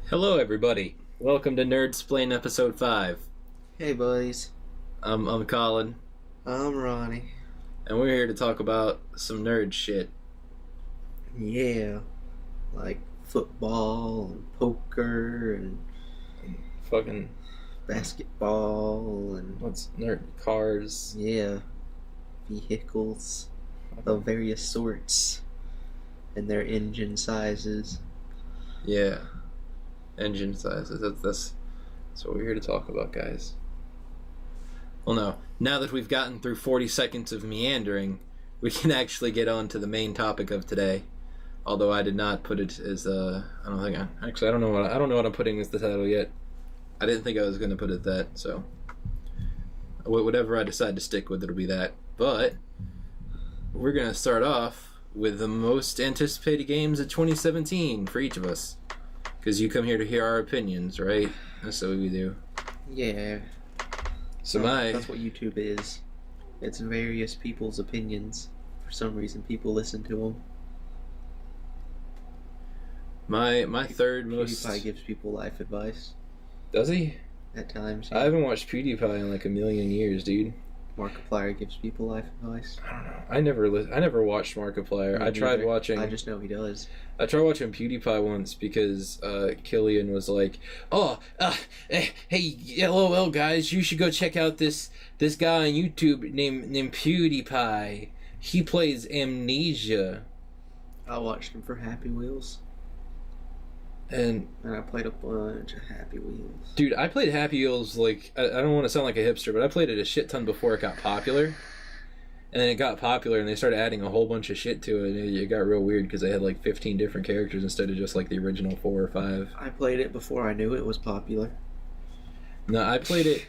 Hello, everybody. Welcome to Nerdsplain episode 5. Hey, buddies. I'm Collin, I'm Ronnie. and we're here to talk about some nerd shit. Yeah. Like football and poker and Fucking, basketball and... what's nerd? Cars. Yeah. Vehicles of various sorts and their engine sizes. Yeah. Engine sizes. That's what we're here to talk about, guys. Well, no. Now that we've gotten through 40 seconds of meandering, we can actually get on to the main topic of today. Although I did not put it as I don't know what I'm putting as the title yet. I didn't think I was going to put it that, so whatever I decide to stick with, it'll be that. But we're going to start off with the most anticipated games of 2017 for each of us. Because you come here to hear our opinions, right? That's what we do. Yeah. So that's what YouTube is. It's various people's opinions. For some reason, people listen to them. My third most... PewDiePie gives people life advice. Does he? At times. I haven't watched PewDiePie in like a million years, dude. Markiplier gives people life advice. I don't know. I never watched Markiplier. I tried watching. I just know he does. I tried watching PewDiePie once because Killian was like, hey, LOL guys, you should go check out this guy on YouTube named PewDiePie. He plays Amnesia. I watched him for Happy Wheels. And I played a bunch of Happy Wheels. Dude, I played Happy Wheels, like, I don't want to sound like a hipster, but I played it a shit ton before it got popular. And then it got popular, and they started adding a whole bunch of shit to it, and it got real weird because they had, like, 15 different characters instead of just, like, the original 4 or 5. I played it before I knew it was popular. No, I played it...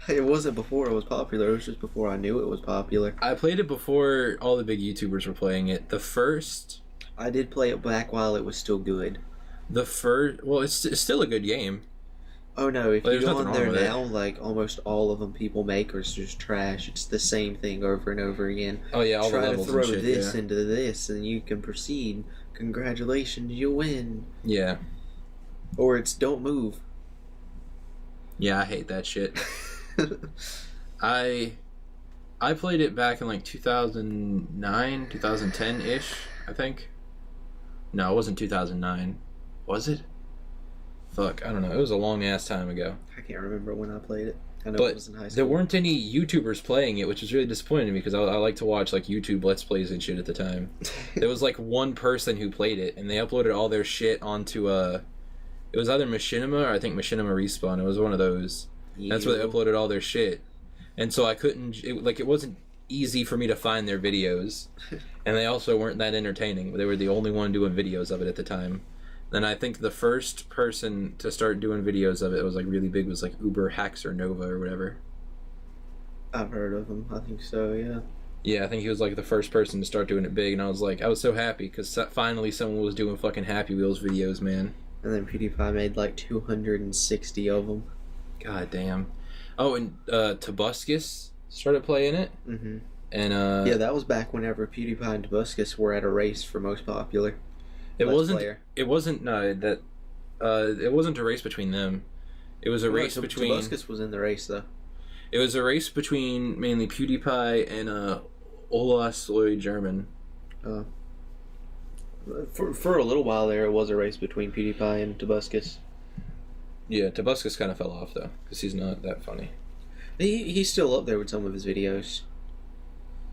It wasn't before it was popular, it was just before I knew it was popular. I played it before all the big YouTubers were playing it. The first... I did play it back while it was still good. Well, it's still a good game. Oh no, if you go on there now, it. like, almost all of them people make are just trash. It's the same thing over and over again. Oh yeah, all Try the levels to throw and shit, this yeah. into this and you can proceed. Congratulations, you win. Yeah. Or it's don't move. Yeah, I hate that shit. I played it back in like 2009, 2010-ish, I think. No, it wasn't 2009. Was it? Fuck, I don't know. It was a long-ass time ago. I can't remember when I played it. I know but it was in high school. There weren't any YouTubers playing it, which was really disappointing because I like to watch like YouTube Let's Plays and shit at the time. There was like one person who played it, and they uploaded all their shit onto it was either Machinima or I think Machinima Respawn. It was one of those. That's where they uploaded all their shit. And so I couldn't... It wasn't easy for me to find their videos. And they also weren't that entertaining. They were the only one doing videos of it at the time. Then I think the first person to start doing videos of it was like really big was like Uber Hacks or Nova or whatever. I've heard of him. I think so, yeah. Yeah, I think he was like the first person to start doing it big. And I was so happy because finally someone was doing fucking Happy Wheels videos, man. And then PewDiePie made like 260 of them. God damn. Oh, and Tobuscus started playing it. Mm-hmm. And yeah, that was back whenever PewDiePie and Tobuscus were at a race for most popular. It wasn't a race between them. It was a race between... Tobuscus was in the race, though. It was a race between mainly PewDiePie and Ola Sloy German. For a little while there, it was a race between PewDiePie and Tobuscus. Yeah, Tobuscus kind of fell off, though, because he's not that funny. He's still up there with some of his videos.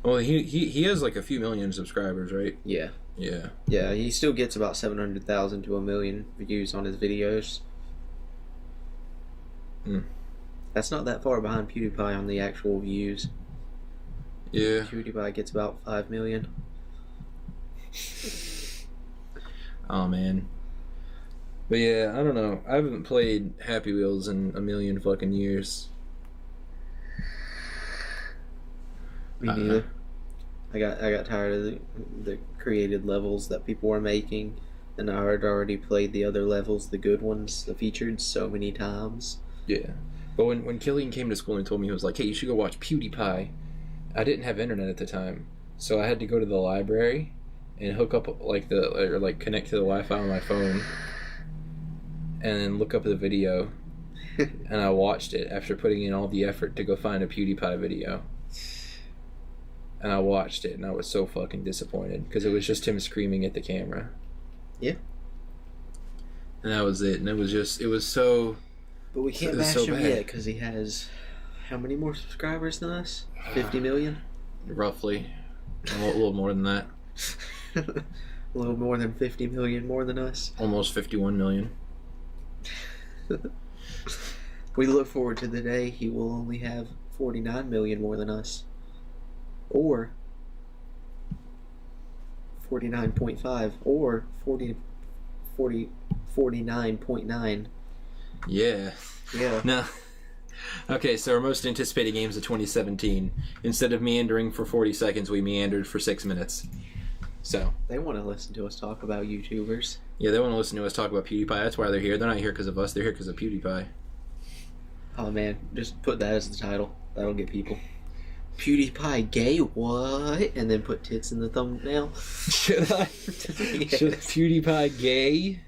Well, he has like a few million subscribers, right? Yeah. Yeah. Yeah, he still gets about 700,000 to 1 million views on his videos. That's not that far behind PewDiePie on the actual views. Yeah. PewDiePie gets about 5 million. Oh, man. But yeah, I don't know. I haven't played Happy Wheels in a million fucking years. Me neither. I got tired of the created levels that people were making, and I had already played the other levels, the good ones, the featured, so many times. Yeah. But when Killian came to school and told me, he was like, hey, you should go watch PewDiePie, I didn't have internet at the time. So I had to go to the library and hook up, connect to the Wi-Fi on my phone. and then look up the video, and I watched it after putting in all the effort to go find a PewDiePie video. And I watched it, and I was so fucking disappointed because it was just him screaming at the camera. Yeah. And that was it. And it was so... But we can't bash him yet because he has... How many more subscribers than us? 50 million? Roughly. A little more than that. A little more than 50 million more than us. Almost 51 million. We look forward to the day he will only have 49 million more than us. Or 49.5 or 49.9. Yeah. No. Okay, so our most anticipated games of 2017. Instead of meandering for 40 seconds, we meandered for 6 minutes. So they want to listen to us talk about YouTubers. Yeah, they want to listen to us talk about PewDiePie. That's why they're here. They're not here because of us. They're here because of PewDiePie. Oh man, just put that as the title. That'll get people. PewDiePie gay? What? And then put tits in the thumbnail. Should I? Yes. Should PewDiePie gay?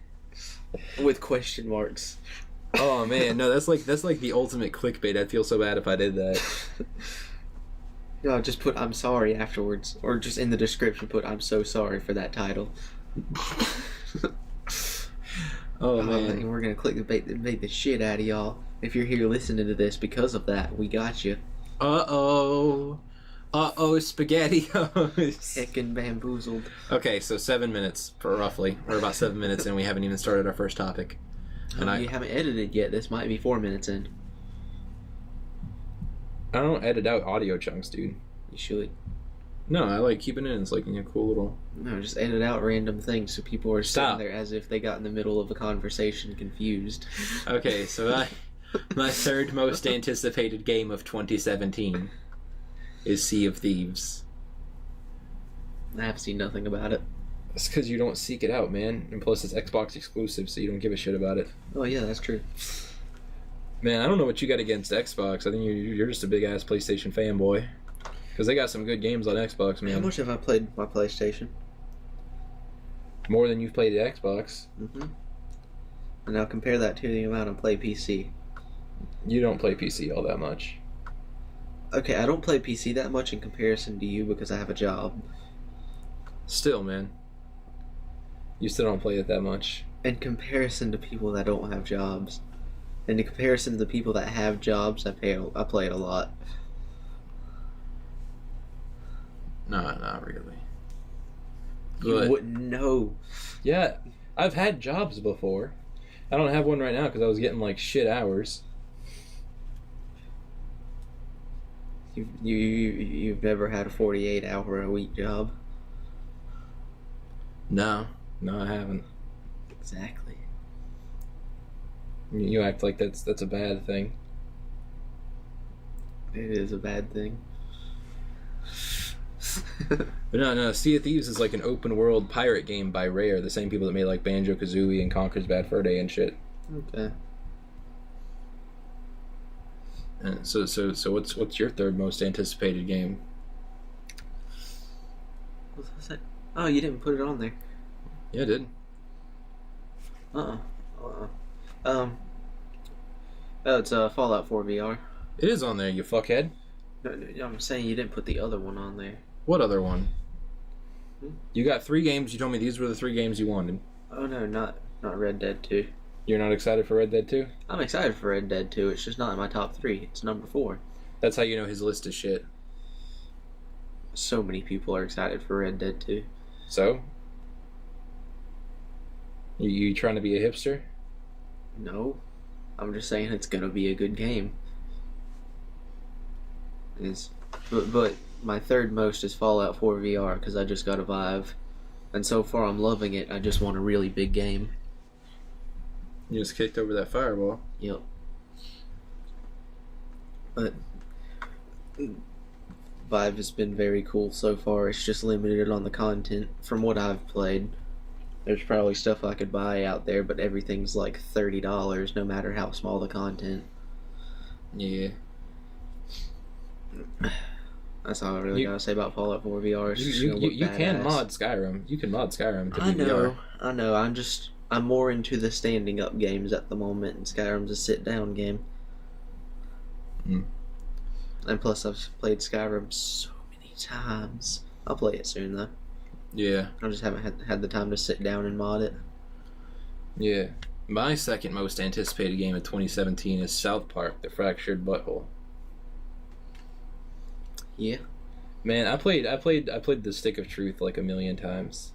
With question marks. Oh man, no, that's like the ultimate clickbait. I'd feel so bad if I did that. No, just put "I'm sorry" afterwards, or just in the description put "I'm so sorry" for that title. Oh man, we're gonna clickbait the shit out of y'all. If you're here listening to this because of that, we got you. Uh-oh, SpaghettiOs. Heckin' bamboozled. Okay, so 7 minutes, roughly. We're about 7 minutes in. We haven't even started our first topic. And you haven't edited yet. This might be 4 minutes in. I don't edit out audio chunks, dude. You should. No, I like keeping it in. It's like a cool little... No, just edit out random things so people are sitting there as if they got in the middle of a conversation confused. Okay, so my third most anticipated game of 2017 is Sea of Thieves. I have seen nothing about it. It's because you don't seek it out, man. And plus, it's Xbox exclusive, so you don't give a shit about it. Oh, yeah, that's true. Man, I don't know what you got against Xbox. I think you're just a big-ass PlayStation fanboy. Because they got some good games on Xbox, man. How much have I played my PlayStation? More than you've played at Xbox. Mm-hmm. And now compare that to the amount I play PC. You don't play PC all that much. Okay, I don't play PC that much in comparison to you because I have a job. Still, man. You still don't play it that much. In comparison to people that don't have jobs. And in comparison to the people that have jobs, I play it a lot. No, not really. You wouldn't know. Yeah, I've had jobs before. I don't have one right now because I was getting like shit hours. You've never had a 48-hour-a-week job? No, I haven't. Exactly. You act like that's a bad thing. It is a bad thing. But no, Sea of Thieves is like an open world pirate game by Rare, the same people that made like Banjo-Kazooie and Conker's Bad Fur Day and shit. Okay. And so what's your third most anticipated game? What was that? Oh, you didn't put it on there. Yeah, I did. Oh, it's Fallout 4 VR. It is on there, you fuckhead. No, I'm saying you didn't put the other one on there. What other one? You got 3 games. You told me these were the 3 games you wanted. Oh no, not Red Dead 2. You're not excited for Red Dead 2? I'm excited for Red Dead 2. It's just not in my top 3. It's number 4. That's how you know his list is shit. So many people are excited for Red Dead 2. So? You trying to be a hipster? No. I'm just saying it's gonna be a good game. But my third most is Fallout 4 VR because I just got a Vive. And so far I'm loving it. I just want a really big game. You just kicked over that fireball. Yep. But Vive has been very cool so far. It's just limited on the content from what I've played. There's probably stuff I could buy out there, but everything's like $30 no matter how small the content. Yeah. That's all I really gotta say about Fallout 4 VR. You can mod Skyrim. You can mod Skyrim to be VR. I know. I'm just I'm more into the standing up games at the moment, and Skyrim's a sit down game. Mm. And plus, I've played Skyrim so many times. I'll play it soon though. Yeah. I just haven't had the time to sit down and mod it. Yeah. My second most anticipated game of 2017 is South Park: The Fractured Butthole. Yeah. Man, I played the Stick of Truth like a million times.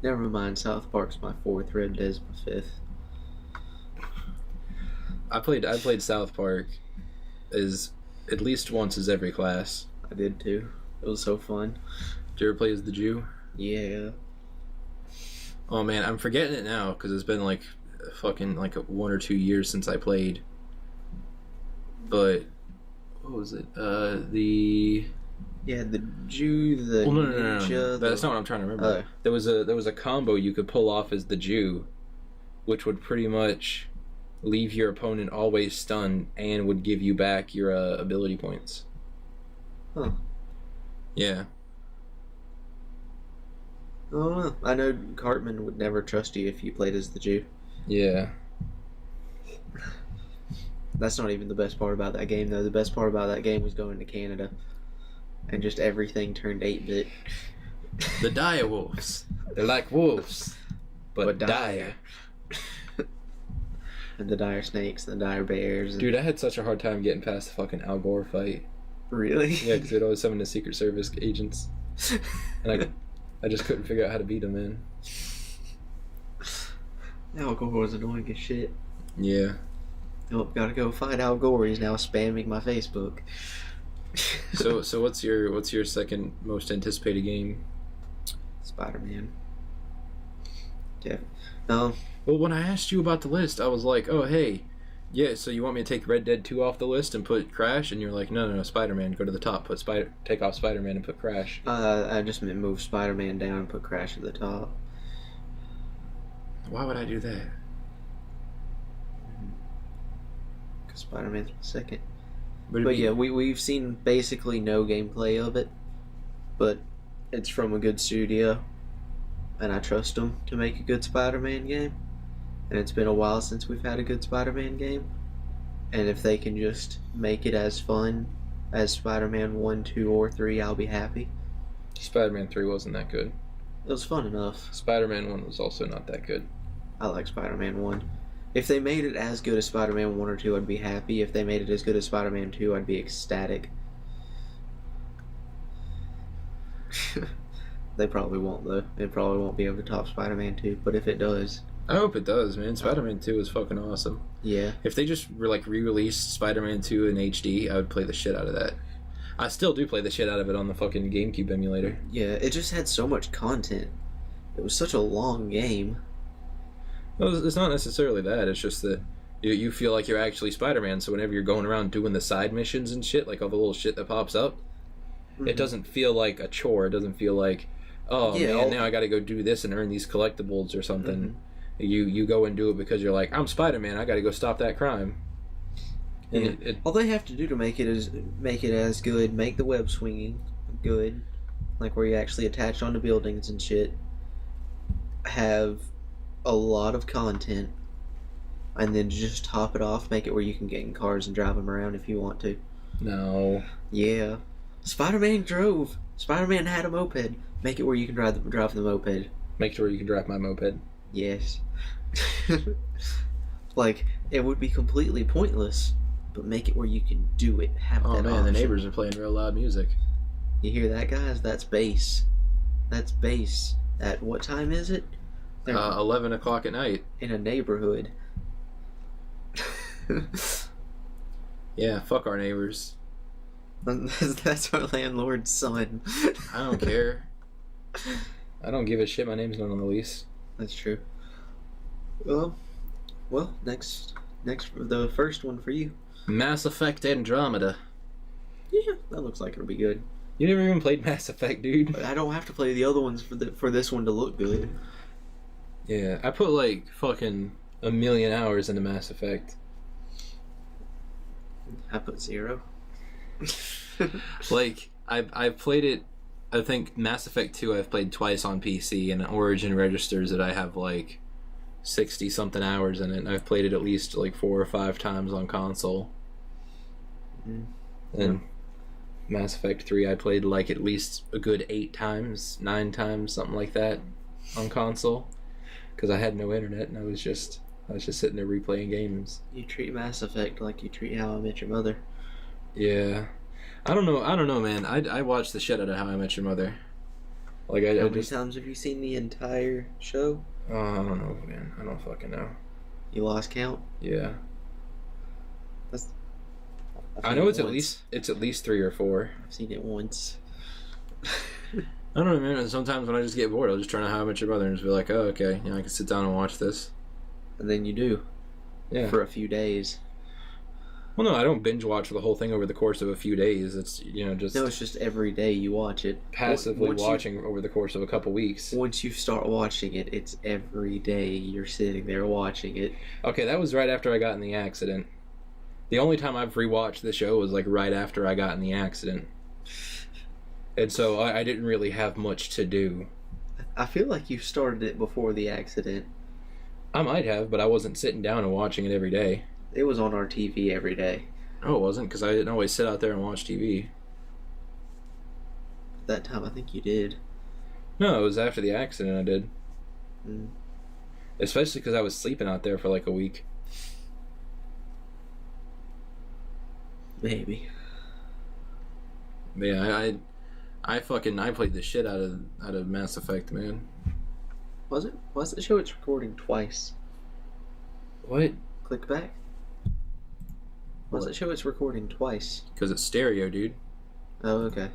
Never mind, South Park's my 4th, Red Dead's my 5th. I played South Park as at least once as every class. I did too. It was so fun. Did you ever play as the Jew? Yeah. Oh man, I'm forgetting it now because it's been like fucking like 1 or 2 years since I played. But what was it? Yeah, the Jew, the ninja. No. That's not what I'm trying to remember. There was a combo you could pull off as the Jew, which would pretty much leave your opponent always stunned and would give you back your ability points. Huh. Yeah. I don't know. I know Cartman would never trust you if you played as the Jew. Yeah. That's not even the best part about that game, though. The best part about that game was going to Canada. And just everything turned 8-bit. The dire wolves. They're like wolves, but dire. And the dire snakes and the dire bears. And... Dude, I had such a hard time getting past the fucking Al Gore fight. Really? Yeah, because they'd always summon the Secret Service agents. And I just couldn't figure out how to beat them, man. Al Gore was annoying as shit. Yeah. Oh, gotta go fight Al Gore. He's now spamming my Facebook. So what's your second most anticipated game? SpiderMan. Yeah. No. Well, when I asked you about the list, I was like, oh hey, yeah. So you want me to take Red Dead 2 off the list and put Crash? And you're like, no, Spider-Man. Go to the top. Take off Spider-Man and put Crash. I just meant move Spider-Man down and put Crash at the top. Why would I do that? Because Spider-Man's second. But yeah, we've seen basically no gameplay of it, but it's from a good studio, and I trust them to make a good Spider-Man game. And it's been a while since we've had a good Spider-Man game, and if they can just make it as fun as Spider-Man 1, 2, or 3, I'll be happy. Spider-Man 3 wasn't that good. It was fun enough. Spider-Man 1 was also not that good. I like Spider-Man 1. If they made it as good as Spider-Man 1 or 2, I'd be happy. If they made it as good as Spider-Man 2, I'd be ecstatic. They probably won't, though. It probably won't be able to top Spider-Man 2, but if it does... I hope it does, man. Spider-Man 2 is fucking awesome. Yeah. If they just re-released Spider-Man 2 in HD, I would play the shit out of that. I still do play the shit out of it on the fucking GameCube emulator. Yeah, it just had so much content. It was such a long game. Well, it's not necessarily that. It's just that you feel like you're actually Spider-Man, so whenever you're going around doing the side missions and shit, like all the little shit that pops up, it doesn't feel like a chore. It doesn't feel like, oh yeah, man, now I gotta go do this and earn these collectibles or something. You go and do it because you're like, I'm Spider-Man, I gotta go stop that crime. And all they have to do to make it as good, make the web swinging good, like where you actually attach onto buildings and shit, have a lot of content, and then just top it off, make it where you can get in cars and drive them around if you want to. No. Yeah. Spider-Man drove. Spider-Man had a moped. Make it where you can drive the moped. Make sure you can drive my moped. Yes. Like, it would be completely pointless, but make it where you can do it. Have that man, option. the neighbors are playing real loud music. You hear that, guys? That's bass. That's bass. At what time is it? 11 o'clock at night. In a neighborhood. Yeah, fuck our neighbors. That's our landlord's son. I don't care. I don't give a shit. My name's not on the lease. That's true. Well, next, the first one for you. Mass Effect Andromeda. Yeah, that looks like it'll be good. You never even played Mass Effect, dude. I don't have to play the other ones for this one to look good. Yeah, I put like fucking 1,000,000 hours into Mass Effect. I put 0. Like, I played it I think Mass Effect 2 I've played twice on PC, and Origin registers that I have like 60 something hours in it, and I've played it at least like 4 or 5 times on console. And Mass Effect 3 I played like at least a good 8 times, 9 times, something like that on console, because I had no internet and I was just sitting there replaying games. You treat Mass Effect like you treat How I Met Your Mother. Yeah. I don't know, man. I watched the shit out of How I Met Your Mother. Like, How many times have you seen the entire show? I don't know, man. I don't fucking know. You lost count? Yeah. I know it's at least 3 or 4. I've seen it once. I don't know, man. Sometimes when I just get bored, I'll just turn on How I Met Your Mother and just be like, oh, okay, I can sit down and watch this. And then you do. Yeah. For a few days. Well, no, I don't binge watch the whole thing over the course of a few days. It's, just... No, it's just every day you watch it. Passively watching over the course of a couple weeks. Once you start watching it, it's every day you're sitting there watching it. Okay, that was right after I got in the accident. The only time I've rewatched the show was like right after I got in the accident. And so I didn't really have much to do. I feel like you started it before the accident. I might have, but I wasn't sitting down and watching it every day. It was on our TV every day. No, it wasn't, because I didn't always sit out there and watch TV. At that time, I think you did. No, it was after the accident I did. Mm. Especially because I was sleeping out there for like a week. Maybe. But yeah, I played the shit out of Mass Effect, man. Was it? Why does it show it's recording twice? What? Click back. Why does it show it's recording twice? Because it's stereo, dude. Oh, okay.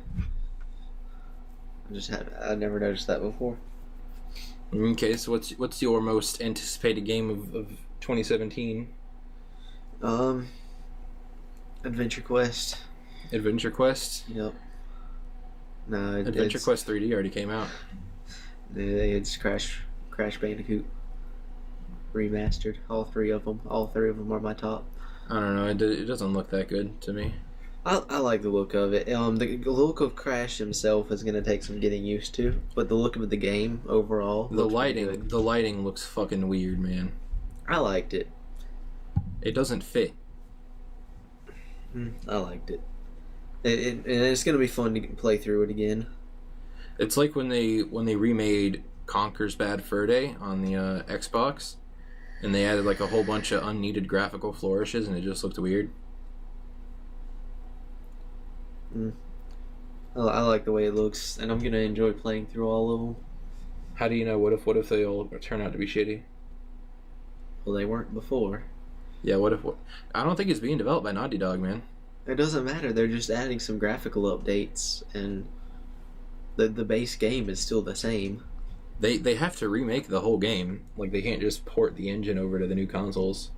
I never noticed that before. Okay, so what's your most anticipated game of 2017? Adventure Quest. Adventure Quest? Yep. No, Adventure Quest 3D already came out. It's Crash Bandicoot remastered. All three of them are my top. I don't know. It doesn't look that good to me. I like the look of it. The look of Crash himself is going to take some getting used to, but the look of the game overall. The lighting looks fucking weird, man. I liked it. It doesn't fit. I liked it. And it's going to be fun to play through it again. It's like when they remade Conker's Bad Fur Day on the Xbox, and they added like a whole bunch of unneeded graphical flourishes, and it just looked weird. I like the way it looks, and I'm gonna enjoy playing through all of them. How do you know? What if they all turn out to be shitty? Well, they weren't before. Yeah. What? I don't think it's being developed by Naughty Dog, man. It doesn't matter. They're just adding some graphical updates, and the base game is still the same. They have to remake the whole game. Like, they can't just port the engine over to the new consoles.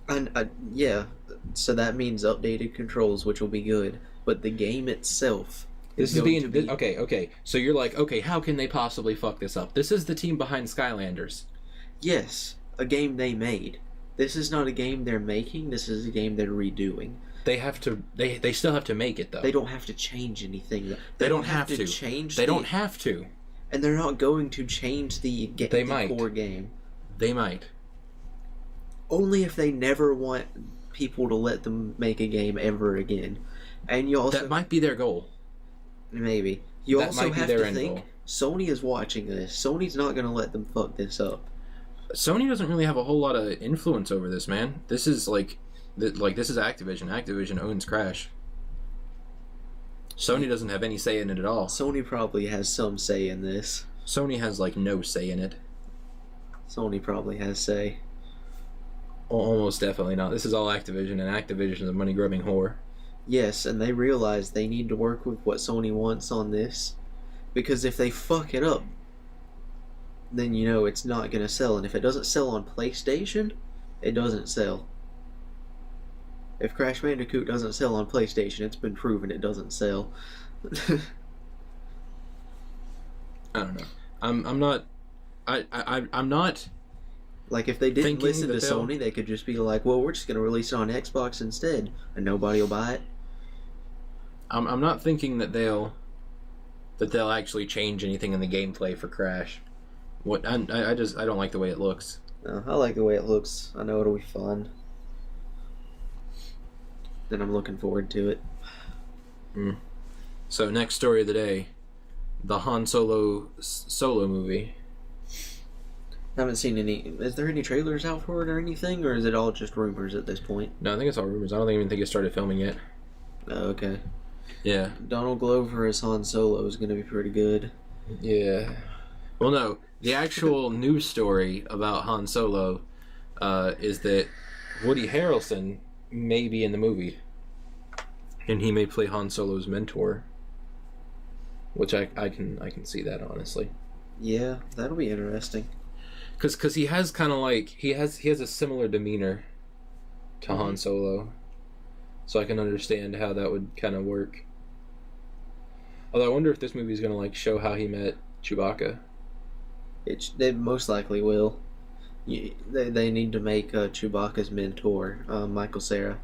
And yeah, so that means updated controls, which will be good. But the game itself This is being okay. So you're like, okay, how can they possibly fuck this up? This is the team behind Skylanders. Yes, a game they made. This is not a game they're making. This is a game they're redoing. They have to. They still have to make it though. They don't have to change anything. They don't have to change. They don't have to. And they're not going to change the core game. They might. Only if they never want people to let them make a game ever again. And you also that might be their goal. Maybe you that also might be have their to end think goal. Sony is watching this. Sony's not going to let them fuck this up. Sony doesn't really have a whole lot of influence over this, man. This is this is Activision. Activision owns Crash. Sony doesn't have any say in it at all. Sony probably has some say in this. Sony has no say in it. Sony probably has say. Almost definitely not. This is all Activision, and Activision is a money-grubbing whore. Yes, and they realize they need to work with what Sony wants on this. Because if they fuck it up, then it's not going to sell. And if it doesn't sell on PlayStation, it doesn't sell. If Crash Bandicoot doesn't sell on PlayStation, it's been proven it doesn't sell. I don't know. I'm not. I'm not. Like, if they didn't listen to Sony, they could just be like, well, we're just going to release it on Xbox instead, and nobody will buy it. I'm not thinking that they'll that they'll actually change anything in the gameplay for Crash. What I don't like the way it looks. No, I like the way it looks. I know it'll be fun. And I'm looking forward to it. So next story of the day, the Han Solo movie. I haven't seen any. Is there any trailers out for it or anything, or is it all just rumors at this point? No, I think it's all rumors. I don't even think it started filming yet. Oh, okay. Yeah. Donald Glover as Han Solo is going to be pretty good. Yeah. Well, no. The actual news story about Han Solo is that Woody Harrelson may be in the movie, and he may play Han Solo's mentor. Which I can see that, honestly. Yeah, that'll be interesting. Because he has kind of like he has a similar demeanor to Han Solo, so I can understand how that would kind of work. Although I wonder if this movie is going to like show how he met Chewbacca. They most likely will. They need to make Chewbacca's mentor Michael Cera.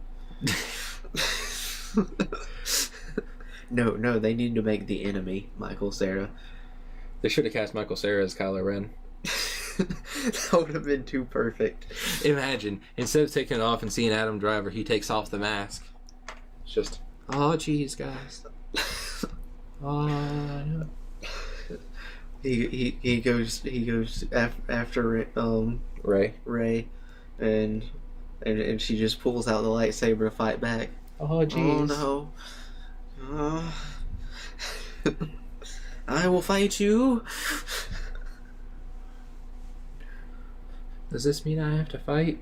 No, they need to make the enemy Michael Cera. They should have cast Michael Cera as Kylo Ren. That would have been too perfect. Imagine, instead of taking it off and seeing Adam Driver, he takes off the mask. It's just, oh jeez, guys. Oh, he goes after Rey, and she just pulls out the lightsaber to fight back. Oh jeez. Oh no. I will fight you. Does this mean I have to fight?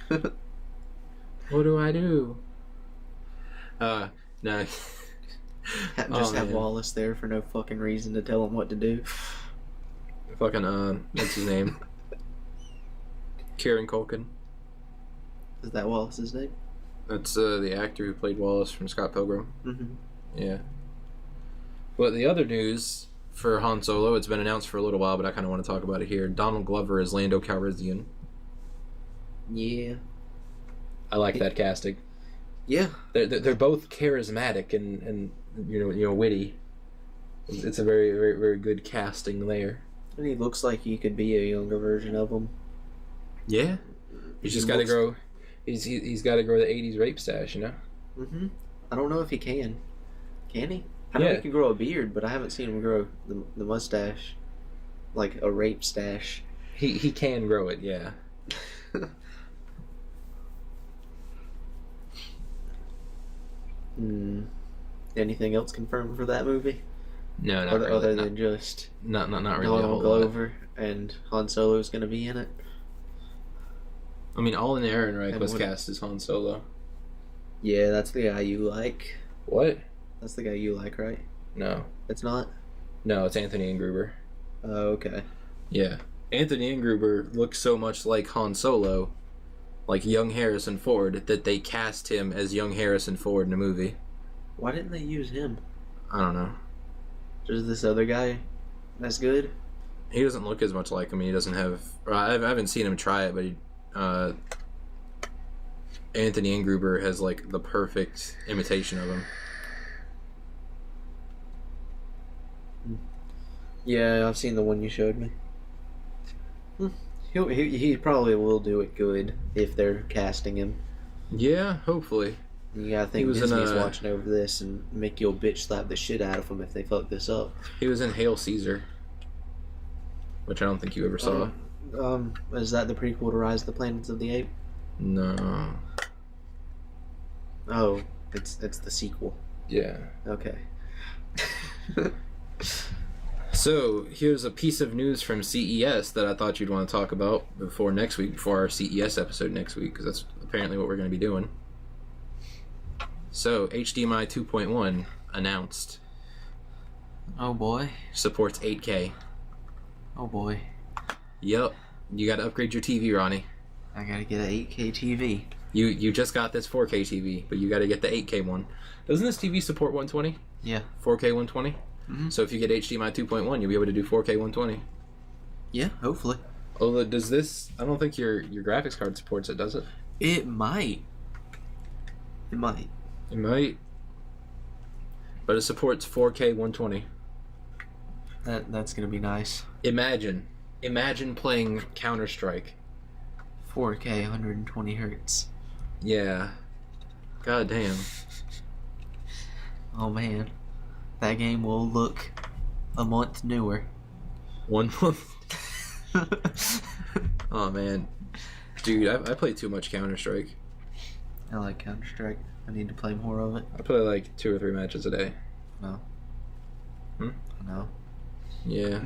What do I do? No. Have Wallace there for no fucking reason to tell him what to do. Fucking, what's his name? Kieran Culkin. Is that Wallace's name? That's the actor who played Wallace from Scott Pilgrim. Mm-hmm. Yeah. But the other news for Han Solo, it's been announced for a little while, but I kind of want to talk about it here. Donald Glover is Lando Calrissian. Yeah. I like that casting. Yeah. They're both charismatic and you know witty. It's a very, very, very good casting there. And he looks like he could be a younger version of him. Yeah. He's just got to grow. He's got to grow the '80s rape stash, you know. Mm-hmm. I don't know if he can. Can he? I know he can grow a beard, but I haven't seen him grow the mustache, like a rape stash. He can grow it, yeah. Anything else confirmed for that movie? No, not really. Other than just not really. Donald Glover and Han Solo is going to be in it. I mean, Colin and Ronnie was cast as Han Solo. Yeah, that's the guy you like. What? That's the guy you like, right? No. It's not? No, it's Anthony Ingruber. Oh, okay. Yeah. Anthony Ingruber looks so much like Han Solo, like young Harrison Ford, that they cast him as young Harrison Ford in a movie. Why didn't they use him? I don't know. Is this other guy as good? He doesn't look as much like him. He doesn't have... I haven't seen him try it, but Anthony Ingruber has, like, the perfect imitation of him. Yeah, I've seen the one you showed me. He probably will do it good if they're casting him. Yeah, hopefully. You gotta think Disney's watching over this and make you bitch slap the shit out of them if they fuck this up. He was in Hail Caesar, which I don't think you ever saw. Is that the prequel to Rise of the Planets of the Apes? No. Oh, it's the sequel. Yeah. Okay. So, here's a piece of news from CES that I thought you'd want to talk about before our CES episode next week, because that's apparently what we're going to be doing. So, HDMI 2.1 announced. Oh boy. Supports 8K. Oh boy. Yep. You gotta upgrade your TV, Ronnie. I gotta get an 8K TV. You just got this 4K TV, but you gotta get the 8K one. Doesn't this TV support 120? Yeah. 4K 120? Mm-hmm. So if you get HDMI 2.1, you'll be able to do 4K 120. Yeah, hopefully. Oh, does this... I don't think your graphics card supports it, does it? It might. It might. It might. But it supports 4K 120. That's gonna be nice. Imagine playing CounterStrike. 4K, 120 hertz. Yeah. God damn. Oh man, that game will look a month newer. 1 month. Oh man, dude, I play too much CounterStrike. I like CounterStrike. I need to play more of it. I play like 2 or 3 matches a day. No. No. Yeah.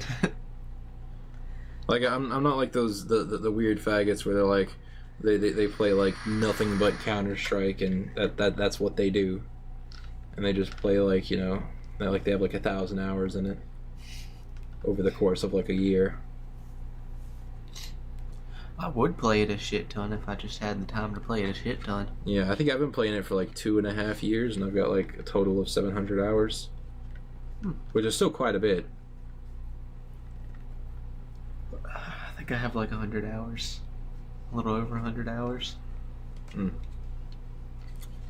Like I'm not like those the weird faggots where they're like they play like nothing but CounterStrike and that's what they do, and they just play like, you know, they have like 1,000 hours in it over the course of like a year. I would play it a shit ton if I just had the time to play it a shit ton. Yeah, I think I've been playing it for like 2.5 years, and I've got like a total of 700 hours, which is still quite a bit. I think I have like 100 hours. A little over 100 hours.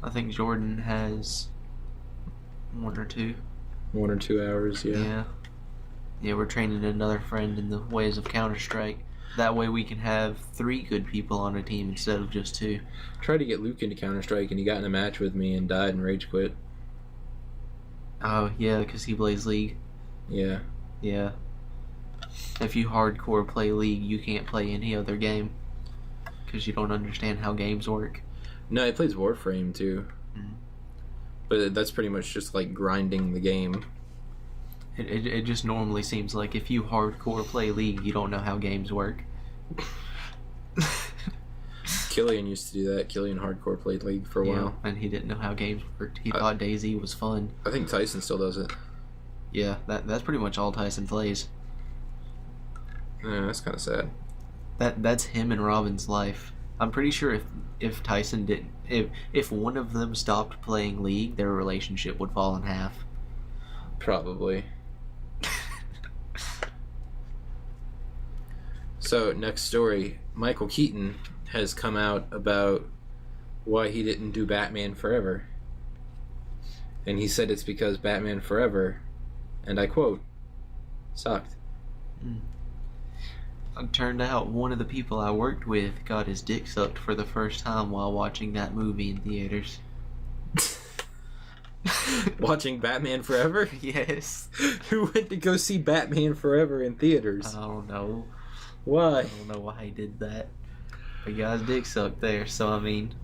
I think Jordan has 1 or 2. 1 or 2 hours, yeah. Yeah, we're training another friend in the ways of Counter-Strike. That way we can have 3 good people on a team instead of just 2. Tried to get Luke into Counter-Strike, and he got in a match with me and died and rage quit. Oh, yeah, because he plays League. Yeah. Yeah. If you hardcore play League, you can't play any other game. Because you don't understand how games work. No, he plays Warframe, too. But that's pretty much just like grinding the game. It just normally seems like if you hardcore play League, you don't know how games work. Killian used to do that. Killian hardcore played League for a while. And he didn't know how games worked. He thought DayZ was fun. I think Tyson still does it. Yeah, that's pretty much all Tyson plays. Yeah, that's kind of sad. That's him and Robin's life. I'm pretty sure if Tyson didn't, if one of them stopped playing League, their relationship would fall in half. Probably. So, next story. Michael Keaton has come out about why he didn't do Batman Forever. And he said it's because Batman Forever, and I quote, sucked. It turned out one of the people I worked with got his dick sucked for the first time while watching that movie in theaters. Watching Batman Forever? Yes. Who went to go see Batman Forever in theaters? I don't know. Why? I don't know why he did that. But he got his dick sucked there, so I mean,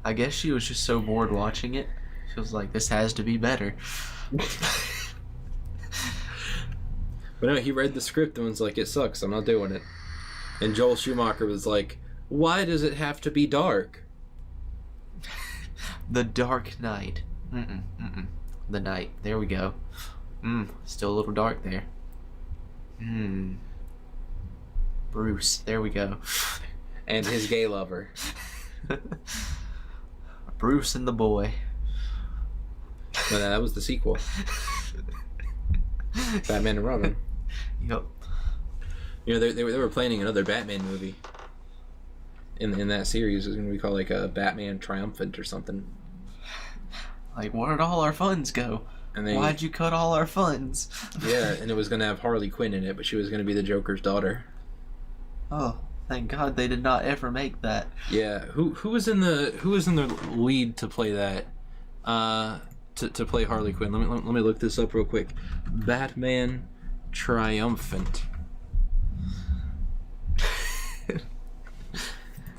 I guess she was just so bored watching it. She was like, this has to be better. But no, he read the script and was like, it sucks, I'm not doing it. And Joel Schumacher was like, why does it have to be dark? The Dark Knight. The Night. There we go. Still a little dark there. Bruce. There we go. And his gay lover. Bruce and the Boy. But that was the sequel. Batman and Robin. Yep. You know, they were planning another Batman movie. In that series, it was going to be called like a Batman Triumphant or something. Like, where did all our funds go? And why'd you cut all our funds? Yeah, and it was going to have Harley Quinn in it, but she was going to be the Joker's daughter. Oh, thank God they did not ever make that. Yeah, who was in the lead to play that? To play Harley Quinn. Let me look this up real quick. Batman Triumphant.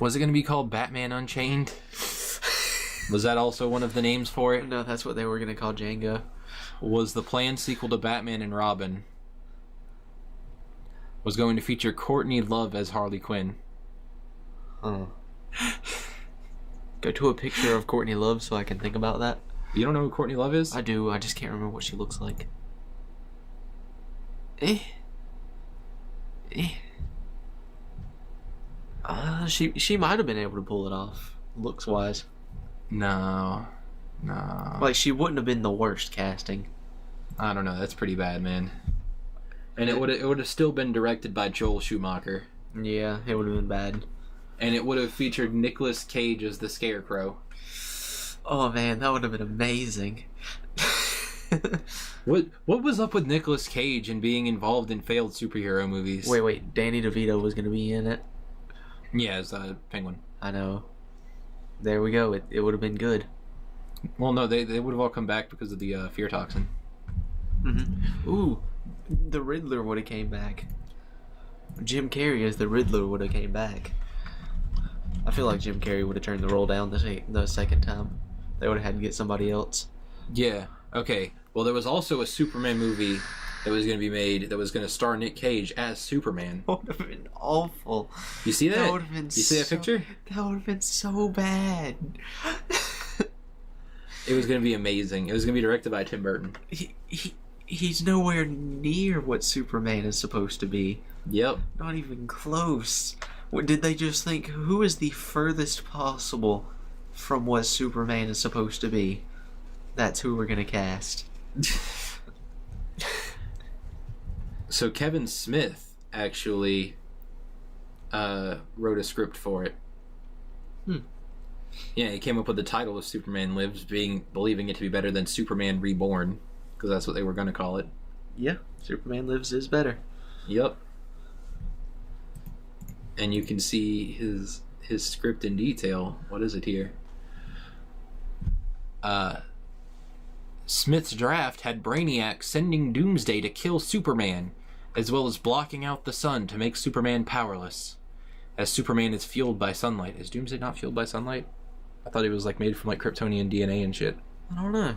Was it going to be called Batman Unchained? Was that also one of the names for it? No, that's what they were going to call Django. Was the planned sequel to Batman and Robin was going to feature Courtney Love as Harley Quinn. Go to a picture of Courtney Love so I can think about that. You don't know who Courtney Love is? I do, I just can't remember what she looks like. She might have been able to pull it off, looks wise. No. Like, she wouldn't have been the worst casting. I don't know, that's pretty bad, man. And it would have still been directed by Joel Schumacher. Yeah, it would have been bad. And it would have featured Nicolas Cage as the Scarecrow. Oh man, that would have been amazing. What was up with Nicolas Cage and being involved in failed superhero movies? Wait. Danny DeVito was going to be in it? Yeah, as Penguin. I know. There we go. It would have been good. Well, no, they would have all come back because of the fear toxin. Mm-hmm. Ooh, the Riddler would have came back. Jim Carrey as the Riddler would have came back. I feel like Jim Carrey would have turned the role down the second time. They would have had to get somebody else. Yeah. Okay. Well, there was also a Superman movie that was going to be made that was going to star Nick Cage as Superman. That would have been awful. You see that? That would have been. You see that picture? That would have been so bad. It was going to be amazing. It was going to be directed by Tim Burton. He's nowhere near what Superman is supposed to be. Yep. Not even close. What, did they just think, who is the furthest possible from what Superman is supposed to be? That's who we're going to cast. So Kevin Smith actually wrote a script for it. Yeah, he came up with the title of Superman Lives, believing it to be better than Superman Reborn, because that's what they were going to call it. Yeah, Superman Lives is better. Yep. And you can see his script in detail. What is it here? Smith's draft had Brainiac sending Doomsday to kill Superman, as well as blocking out the sun to make Superman powerless. As Superman is fueled by sunlight. Is Doomsday not fueled by sunlight? I thought he was made from Kryptonian DNA and shit. I don't know.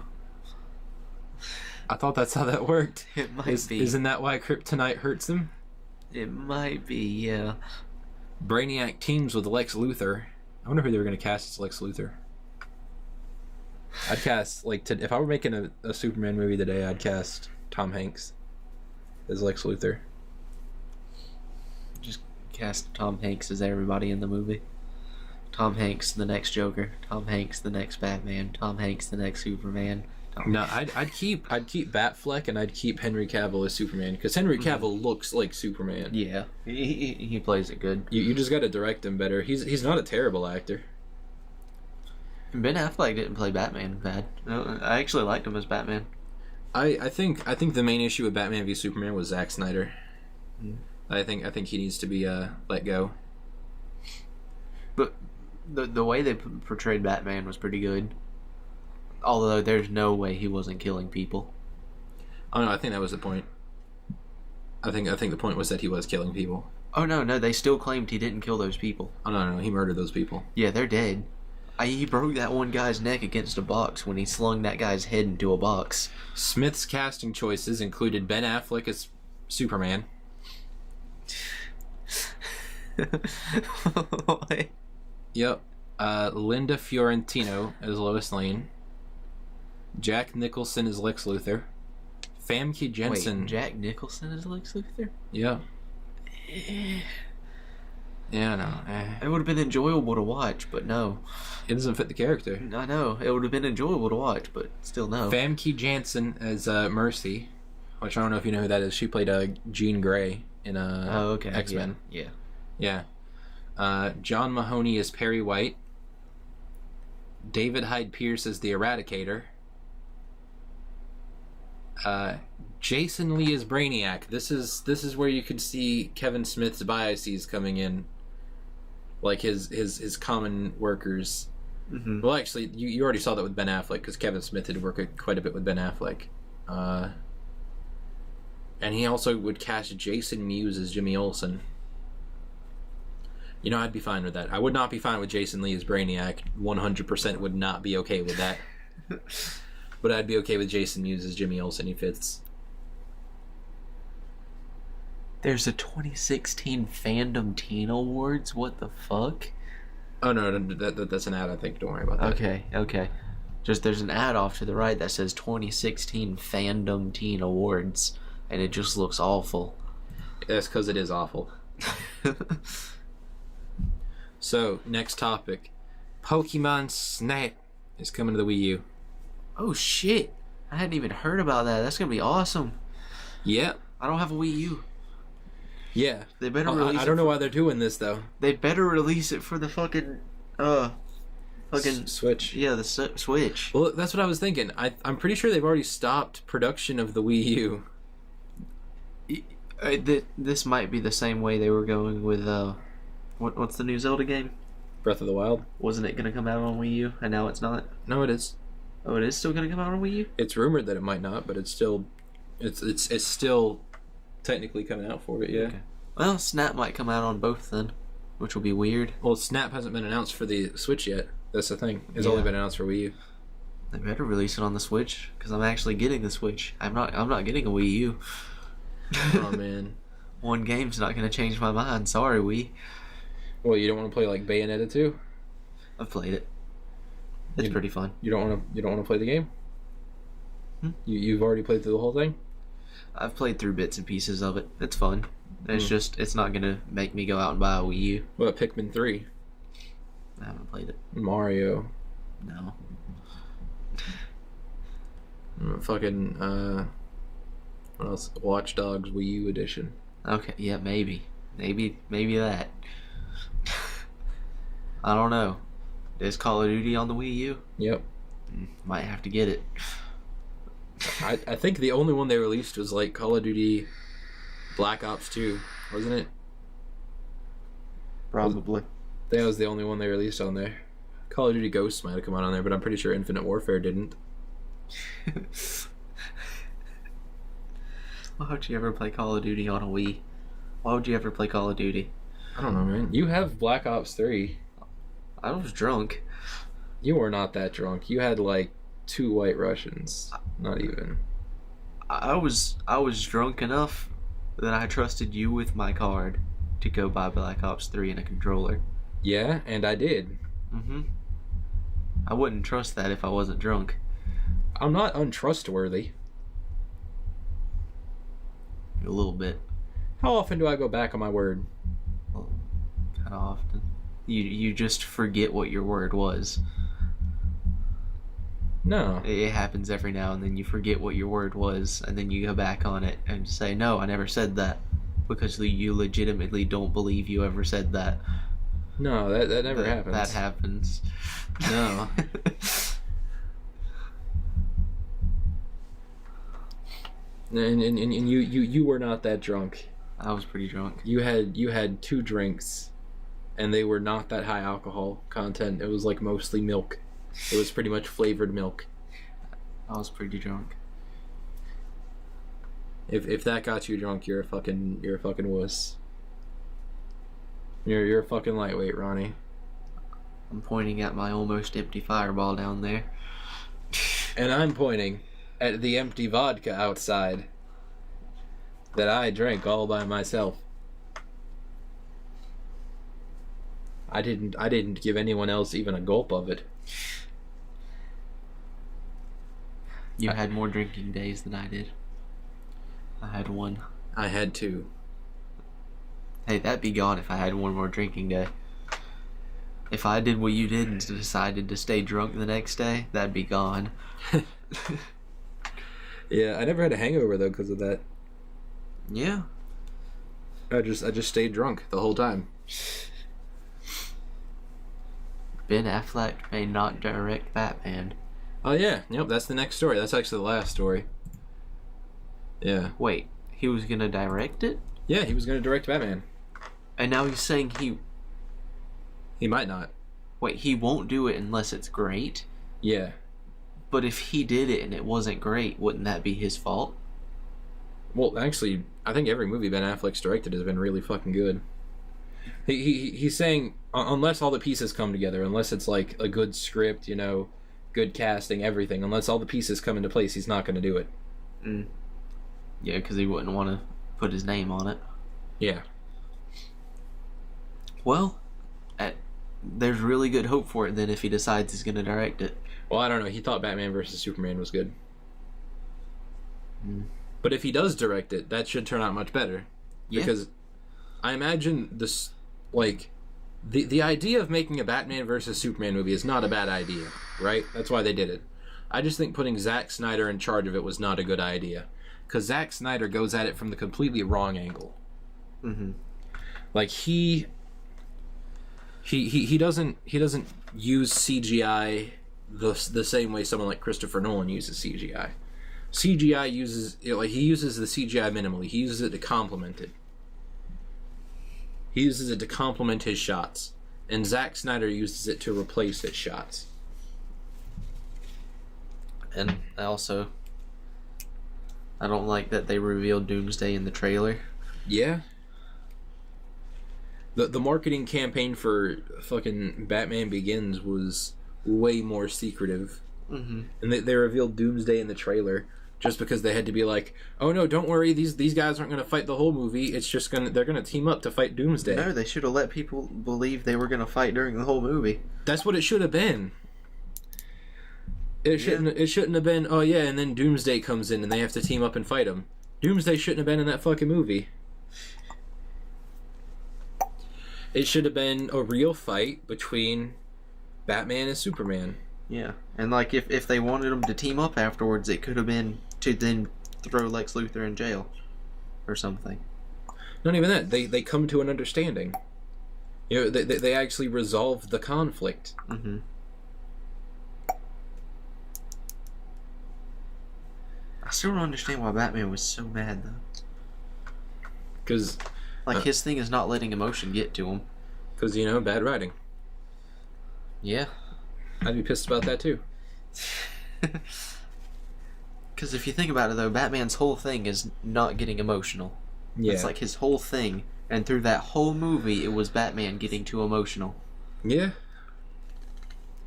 I thought that's how that worked. It might be. Isn't that why kryptonite hurts him? It might be, yeah. Brainiac teams with Lex Luthor. I wonder who they were going to cast as Lex Luthor. I'd cast, if I were making a Superman movie today, I'd cast Tom Hanks as Lex Luthor. Just cast Tom Hanks as everybody in the movie. Tom Hanks, the next Joker. Tom Hanks, the next Batman. Tom Hanks, the next Superman. No, I'd keep Batfleck and I'd keep Henry Cavill as Superman, because Henry Cavill looks like Superman. Yeah, he plays it good. You just got to direct him better. He's not a terrible actor. Ben Affleck didn't play Batman bad. No, I actually liked him as Batman. I think the main issue with Batman v Superman was Zack Snyder. I think he needs to be let go. But the way they portrayed Batman was pretty good. Although there's no way he wasn't killing people. Oh no, I think that was the point. I think the point was that he was killing people. Oh no, they still claimed he didn't kill those people. Oh no, he murdered those people. Yeah, they're dead. He broke that one guy's neck against a box when he slung that guy's head into a box. Smith's casting choices included Ben Affleck as Superman. What? Yep. Linda Fiorentino as Lois Lane. Jack Nicholson as Lex Luthor. Famke Jensen. Wait, Jack Nicholson as Lex Luthor? Yeah. Yeah, I know. It would have been enjoyable to watch, but no. It doesn't fit the character. I know. It would have been enjoyable to watch, but still no. Famke Janssen as Mercy, which I don't know if you know who that is. She played Jean Grey in X-Men. Yeah. John Mahoney as Perry White. David Hyde Pierce as the Eradicator. Jason Lee as Brainiac. This is where you could see Kevin Smith's biases coming in, like his common workers. Mm-hmm. Well, actually, you already saw that with Ben Affleck, because Kevin Smith had worked quite a bit with Ben Affleck, and he also would cast Jason Mewes as Jimmy Olsen. You know, I'd be fine with that. I would not be fine with Jason Lee as Brainiac. 100% would not be okay with that. But I'd be okay with Jason Mewes as Jimmy Olsen. He fits. There's a 2016 Fandom Teen Awards? What the fuck? Oh, no, that's an ad, I think. Don't worry about that. Okay. Just there's an ad off to the right that says 2016 Fandom Teen Awards, and it just looks awful. That's because it is awful. So, next topic. Pokemon Snap is coming to the Wii U. Oh shit! I hadn't even heard about that. That's gonna be awesome. Yeah. I don't have a Wii U. Yeah. They better release I don't know why they're doing this though. They better release it for the fucking Fucking Switch. Yeah, the Switch. Well, that's what I was thinking. I'm pretty sure they've already stopped production of the Wii U. This might be the same way they were going with what's the new Zelda game? Breath of the Wild. Wasn't it going to come out on Wii U, and now it's not? No, it is. Oh, it is still going to come out on Wii U? It's rumored that it might not, but it's still technically coming out for it. Yeah. Okay. Well, Snap might come out on both then, which will be weird. Well, Snap hasn't been announced for the Switch yet. That's the thing. It's only been announced for Wii U. They better release it on the Switch, because I'm actually getting the Switch. I'm not getting a Wii U. Oh man. One game's not going to change my mind. Sorry, Wii. Well, you don't want to play like Bayonetta 2? I've played it. It's pretty fun. You don't want to play the game? You've already played through the whole thing? I've played through bits and pieces of it. It's fun. It's just, it's not going to make me go out and buy a Wii U. What about Pikmin 3? I haven't played it. Mario. No. Fucking, what else? Watch Dogs Wii U edition. Okay, yeah, maybe that. I don't know. Is Call of Duty on the Wii U? Yep. Might have to get it. I think the only one they released was like Call of Duty Black Ops 2, wasn't it? Probably. That was the only one they released on there. Call of Duty Ghosts might have come out on there, but I'm pretty sure Infinite Warfare didn't. Why would you ever play Call of Duty on a Wii? Why would you ever play Call of Duty? I don't know, man. You have Black Ops 3. I was drunk. You were not that drunk. You had like 2 White Russians. Not even. I was drunk enough that I trusted you with my card to go buy Black Ops 3 and a controller. Yeah, and I did. I wouldn't trust that if I wasn't drunk. I'm not untrustworthy. A little bit. How often do I go back on my word? Well, kind of often. You just forget what your word was. No. It happens every now and then. You forget what your word was, and then you go back on it and say, no, I never said that. Because you legitimately don't believe you ever said that. No, that never happens. That happens. No. and you were not that drunk. I was pretty drunk. You had 2 drinks, and they were not that high alcohol content. It was like mostly milk. It was pretty much flavored milk. I was pretty drunk. If that got you drunk, you're a fucking wuss. You're a fucking lightweight, Ronnie. I'm pointing at my almost empty fireball down there. And I'm pointing at the empty vodka outside that I drank all by myself. I didn't give anyone else even a gulp of it. You had more drinking days than I did. I had 1. I had 2. Hey, that'd be gone if I had 1 more drinking day. If I did what you did and decided to stay drunk the next day, that'd be gone. Yeah, I never had a hangover though because of that. Yeah. I just stayed drunk the whole time. Ben Affleck may not direct Batman. Oh yeah, yep, that's the next story. That's actually the last story. Yeah. Wait, he was gonna direct it? Yeah, he was gonna direct Batman. And now he's saying he might not. Wait, he won't do it unless it's great? Yeah. But if he did it and it wasn't great, wouldn't that be his fault? Well, actually, I think every movie Ben Affleck's directed has been really fucking good. He's saying unless all the pieces come together, unless it's like a good script, you know, good casting, everything, unless all the pieces come into place, he's not going to do it. Yeah, because he wouldn't want to put his name on it. Yeah. Well, there's really good hope for it then if he decides he's going to direct it. Well, I don't know. He thought Batman vs. Superman was good. But if he does direct it, that should turn out much better. Yeah. Because I imagine this, like, the idea of making a Batman vs. Superman movie is not a bad idea, right? That's why they did it. I just think putting Zack Snyder in charge of it was not a good idea. Because Zack Snyder goes at it from the completely wrong angle. Like, He doesn't use CGI the same way someone like Christopher Nolan uses CGI. CGI uses he uses the CGI minimally. He uses it to complement it. He uses it to complement his shots, and Zack Snyder uses it to replace his shots. And I don't like that they revealed Doomsday in the trailer. Yeah. The marketing campaign for fucking Batman Begins was way more secretive. Mm-hmm. And they revealed Doomsday in the trailer just because they had to be like, oh no, don't worry, these guys aren't going to fight the whole movie. It's just they're going to team up to fight Doomsday. No, they should have let people believe they were going to fight during the whole movie. That's what it should have been. It shouldn't have been, oh yeah, and then Doomsday comes in and they have to team up and fight him. Doomsday shouldn't have been in that fucking movie. It should have been a real fight between Batman and Superman. Yeah, and like if they wanted them to team up afterwards, it could have been to then throw Lex Luthor in jail or something. Not even that. They come to an understanding. You know, they actually resolve the conflict. Mm-hmm. I still don't understand why Batman was so mad though. Because his thing is not letting emotion get to him. Because bad writing. Yeah. I'd be pissed about that too. Because if you think about it though, Batman's whole thing is not getting emotional. Yeah. It's like his whole thing, and through that whole movie, it was Batman getting too emotional. Yeah.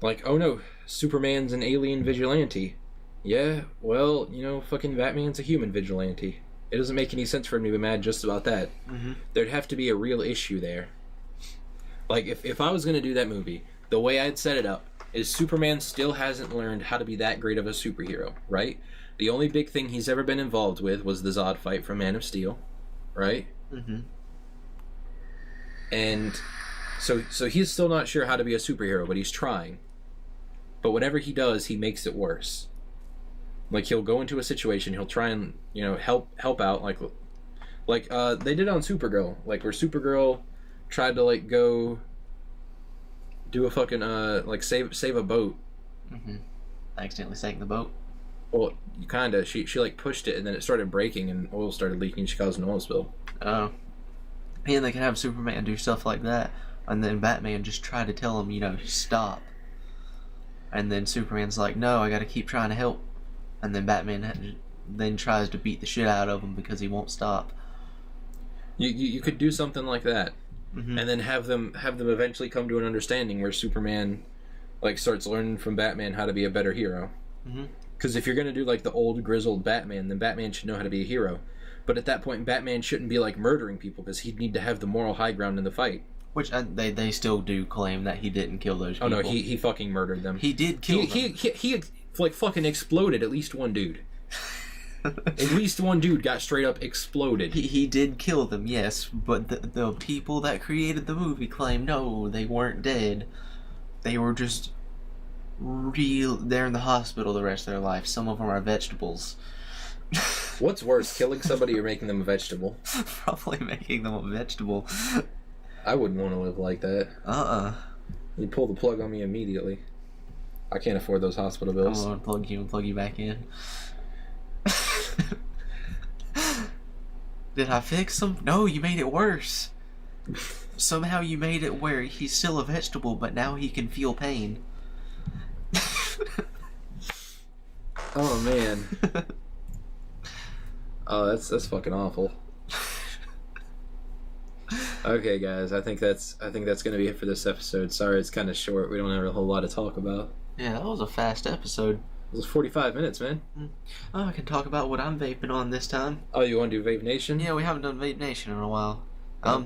Like, oh no, Superman's an alien vigilante. Yeah, well, fucking Batman's a human vigilante. It doesn't make any sense for him to be mad just about that. Mm-hmm. There'd have to be a real issue there. Like, if I was going to do that movie, the way I'd set it up is Superman still hasn't learned how to be that great of a superhero, right? The only big thing he's ever been involved with was the Zod fight from Man of Steel, right? Mm-hmm. And so he's still not sure how to be a superhero, but he's trying. But whatever he does, he makes it worse. Like, he'll go into a situation, he'll try and, help out, like they did on Supergirl, like, where Supergirl tried to, like, go do a fucking, save a boat. Mm-hmm. Accidentally sank the boat. Well, kinda. She like, pushed it, and then it started breaking, and oil started leaking, she caused an oil spill. Oh. And they can have Superman do stuff like that, and then Batman just try to tell him, stop. And then Superman's like, no, I gotta keep trying to help. And then Batman then tries to beat the shit out of him because he won't stop. You could do something like that. Mm-hmm. And then have them eventually come to an understanding where Superman, like, starts learning from Batman how to be a better hero. Because if you're going to do, like, the old grizzled Batman, then Batman should know how to be a hero. But at that point, Batman shouldn't be, like, murdering people, because he'd need to have the moral high ground in the fight. Which they still do claim that he didn't kill those people. Oh no, he fucking murdered them. He did kill them. He like, fucking exploded at least one dude. At least one dude got straight up exploded. He did kill them, yes, but the people that created the movie claim no, they weren't dead. They were just they're in the hospital the rest of their life. Some of them are vegetables. What's worse, killing somebody or making them a vegetable? Probably making them a vegetable. I wouldn't want to live like that. You'd pull the plug on me immediately. I can't afford those hospital bills. I'm gonna plug you back in. Did I fix him? No, you made it worse. Somehow you made it where he's still a vegetable, but now he can feel pain. Oh man. Oh, that's fucking awful. Okay, guys, I think that's gonna be it for this episode. Sorry, it's kind of short. We don't have a whole lot to talk about. Yeah, that was a fast episode. It was 45 minutes, man. Oh, I can talk about what I'm vaping on this time. Oh, you want to do Vape Nation? Yeah, we haven't done Vape Nation in a while.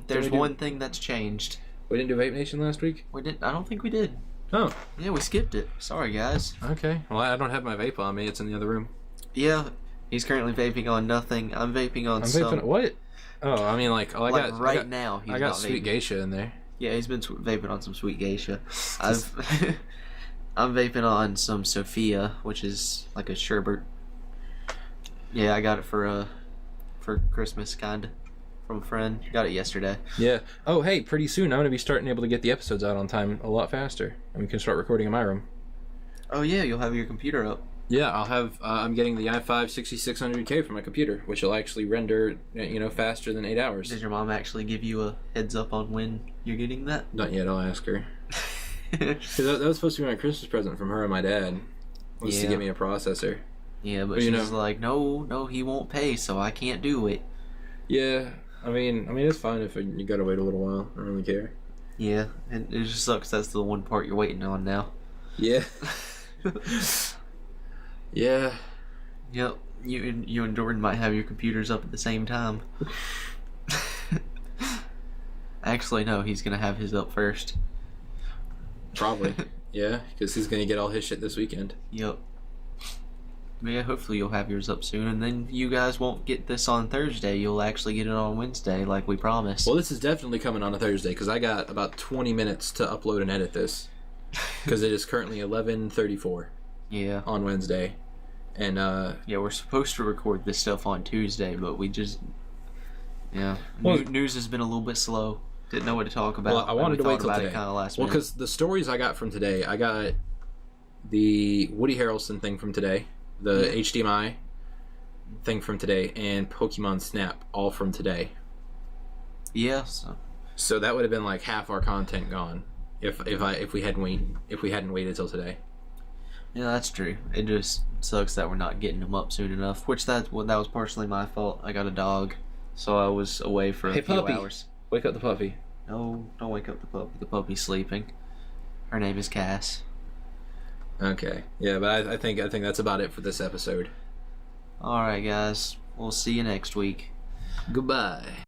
There's one thing that's changed. We didn't do Vape Nation last week? We did. I don't think we did. Oh. Yeah, we skipped it. Sorry, guys. Okay. Well, I don't have my vape on me. It's in the other room. Yeah, he's currently vaping on nothing. I'm vaping on some... What? Oh, I mean, like... Oh, I got now, he's I got not Sweet vaping. Geisha in there. Yeah, he's been vaping on some Sweet Geisha. I'm vaping on some Sophia, which is like a sherbet. Yeah, I got it for Christmas, kinda. from a friend. Got it yesterday. Yeah. Oh, hey, pretty soon I'm going to be starting able to get the episodes out on time a lot faster. And we can start recording in my room. Oh, yeah, you'll have your computer up. Yeah, I'll have, I'm getting the i5 6600K for my computer, which will actually render, faster than 8 hours. Did your mom actually give you a heads up on when you're getting that? Not yet, I'll ask her. Because that was supposed to be my Christmas present from her and my dad, was to get me a processor. Yeah, but she's like, no, he won't pay, so I can't do it. Yeah, I mean, it's fine if you gotta wait a little while. I don't really care. Yeah, and it just sucks that's the one part you're waiting on now. Yeah. Yeah. Yep. You and Jordan might have your computers up at the same time. Actually, no, he's gonna have his up first. Probably. Yeah, because he's gonna get all his shit this weekend. Yep. But yeah, hopefully you'll have yours up soon, and then you guys won't get this on Thursday. You'll actually get it on Wednesday, like we promised. Well, this is definitely coming on a Thursday, because I got about 20 minutes to upload and edit this. Because it is currently 11:34. Yeah. On Wednesday. And, yeah, we're supposed to record this stuff on Tuesday, but we just... Yeah. Well, news has been a little bit slow. Didn't know what to talk about. Well, I wanted to wait till today. Kind of last well, minute. because the stories I got from today, I got the Woody Harrelson thing from today, the HDMI thing from today, and Pokemon Snap all from today. Yeah. So that would have been like half our content gone if we hadn't waited till today. Yeah, that's true. It just sucks that we're not getting them up soon enough. Which that was partially my fault. I got a dog, so I was away for a few hours. Wake up the puppy. No, don't wake up the puppy. The puppy's sleeping. Her name is Cass. Okay. Yeah, but I think that's about it for this episode. All right, guys. We'll see you next week. Goodbye.